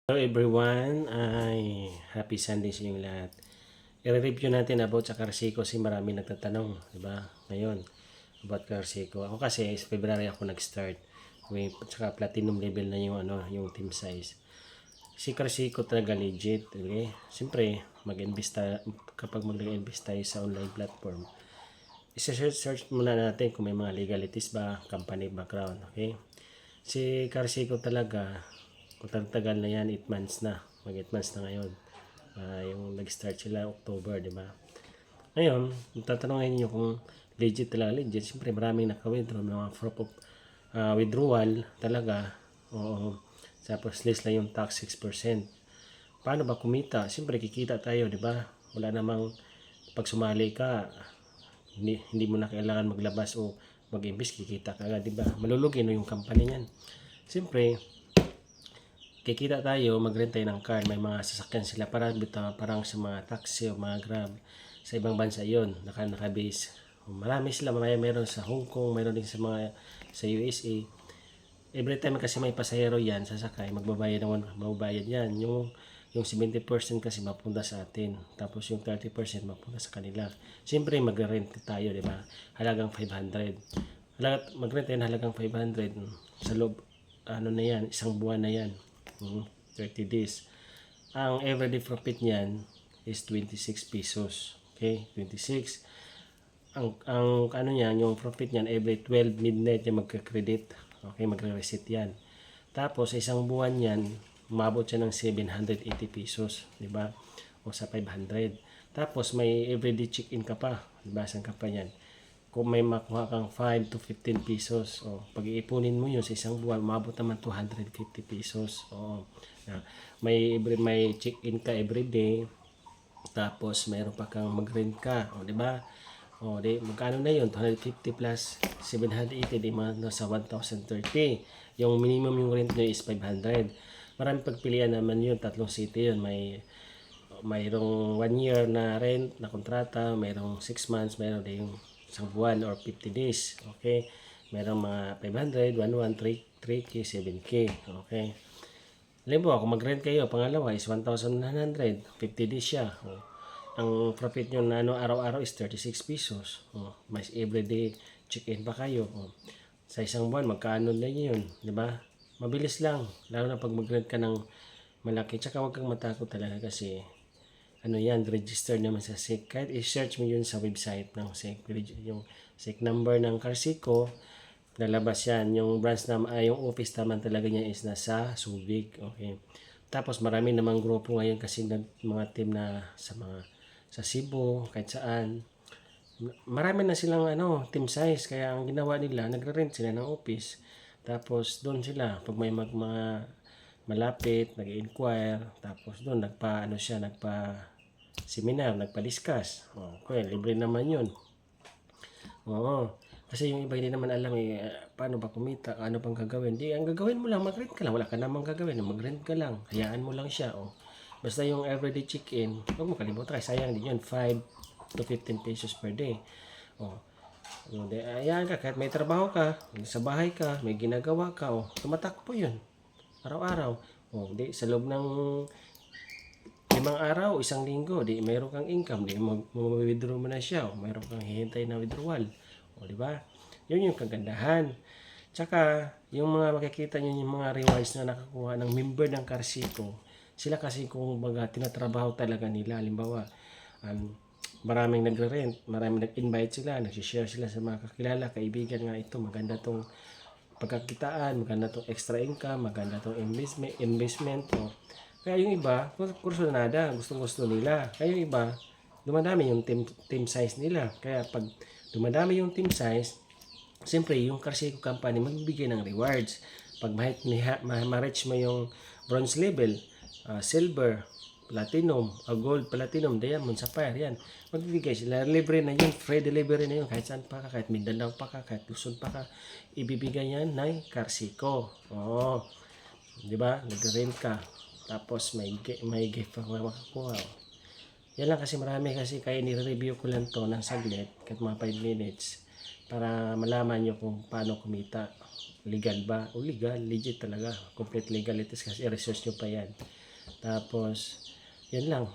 Hello everyone, ay happy Sunday sa inyong lahat. I-review natin about sa Carsico kasi marami nagtatanong, di ba? Ngayon, about Carsico. Ako kasi, sa February ako nag-start. May saka platinum level na yung yung team size. Si Carsico talaga legit, okay? Siyempre, kapag mag-invest tayo sa online platform, isa-search muna natin kung may mga legalities ba, company background, okay? Si Carsico talaga, tagal na yan, 8 months na. Mag 8 months na ngayon. Yung nag-start sila October, di ba? Ngayon, tatanungin niyo kung legit talaga, legit. Siyempre, maraming naka-withdraw, mga proof of withdrawal talaga. Oo. Tapos, list lang yung tax 6%. Paano ba kumita? Siyempre, kikita tayo, di ba? Wala namang pag sumali ka, hindi mo na kailangan maglabas o mag-invest, kikita ka agad, di ba? Malulugi no yung company niyan. Siyempre, kikita tayo, mag-rent tayo ng car, may mga sasakyan sila parang sa mga taxi o mga grab sa ibang bansa yon, naka-base. Marami sila, meron sa Hong Kong, meron din sa USA. Every time kasi may pasahero yan, sasakay, magbabayad yan. Yung 70% kasi mapunta sa atin. Tapos yung 30% mapunta sa kanila. Siyempre mag-rent tayo, di ba? Halagang 500. Mag-rent tayo halagang 500 sa loob, na yan, isang buwan na yan. 30 days. Ang everyday profit niyan is 26 pesos. Okay, 26. Ang niyan, yung profit niyan every 12 midnight yung magka-credit. Okay, magre-reset yan. Tapos isang buwan yan, umabot siya ng 780 pesos, di ba? O sa 500. Tapos may everyday check-in ka pa, di ba? Saan ka pa yan? Kung may makuha kang 5 to 15 pesos, pag-iipunin mo yun sa isang buwan, umabot naman 250 pesos. May check-in ka everyday, tapos mayroon pa kang mag-rent ka, di ba? Magkano na yun? 250 plus 780, di mga nasa 1,030. Yung minimum yung rent nyo is 500. Maraming pagpilian naman yun, tatlong city yun. Mayroong 1 year na rent, na kontrata, mayroong 6 months, mayroong din yung isang buwan or 50 days. Okay? Mayroong mga 500, 1, 3K, 7K. Okay? Halimbawa, kung mag-rent kayo, pangalawa is 1,900, 50 days siya. Ang profit nyo na araw-araw is 36 pesos. Mas everyday check-in pa kayo. Sa isang buwan, magkano na yun? Di ba? Mabilis lang. Lalo na pag mag-rent ka ng malaki. Tsaka huwag kang matakot talaga kasi yan, register naman sa SIC. Kahit i-search mo yun sa website ng SIC. Yung SIC number ng Carsico, lalabas yan. Yung branch yung office naman talaga niya is nasa Subic. Okay. Tapos marami namang grupo ngayon kasi mga team na sa Cebu, kahit saan. Marami na silang team size. Kaya ang ginawa nila, nagre-rent sila ng office. Tapos doon sila, pag may mga malapit, nag-inquire, tapos doon nagpa-seminar, nagpa-discuss. Okay, libre naman yun. Oo. Kasi yung iba hindi naman alam paano ba kumita, ano pang gagawin. Di, ang gagawin mo lang, mag-rent ka lang. Wala ka namang gagawin, mag-rent ka lang. Hayaan mo lang siya. Basta yung everyday check-in, huwag mo kalimutan kasi sayang din yun, 5 to 15 pesos per day. Ayan ka, kahit may trabaho ka, sa bahay ka, may ginagawa ka, tumatakbo yun. Araw-araw. Sa loob ng 5 araw, isang linggo, mayroon kang income, mag-withdraw mo na siya, mayroon kang hihintay na withdrawal. Di ba? Yun yung kagandahan. Tsaka, yung mga makikita nyo yung mga rewards na nakakuha ng member ng Carsico, sila kasi kung tinatrabaho talaga nila. Halimbawa, maraming nagre-rent, maraming nag-invite sila, nag-share sila sa mga kakilala, kaibigan nga ito, maganda tong pagkakitaan, maganda tong extra income, maganda tong investment. Kaya yung iba, kursunada, gustong-gusto nila. Kaya yung iba, dumadami yung team size nila. Kaya pag dumadami yung team size, siyempre yung Carsico company magbibigay ng rewards. Pag ma-reach mo yung bronze level, silver, platinum, gold, platinum, diamond, sapphire, yan. Magbibigay sila. Libre na yun. Free delivery na yun. Kahit saan pa ka, kahit Mindanao pa ka, kahit Luzon pa ka, ibibigay yan ng Carsico. Di ba? Nag-rent ka. Tapos may gift pa makakuha. Yan lang kasi marami kasi kaya nire-review ko lang to ng saglit, kahit mga 5 minutes, para malaman nyo kung paano kumita. Legal ba? Legal, legit talaga. Complete legalities kasi research nyo pa yan. Tapos, yun lang.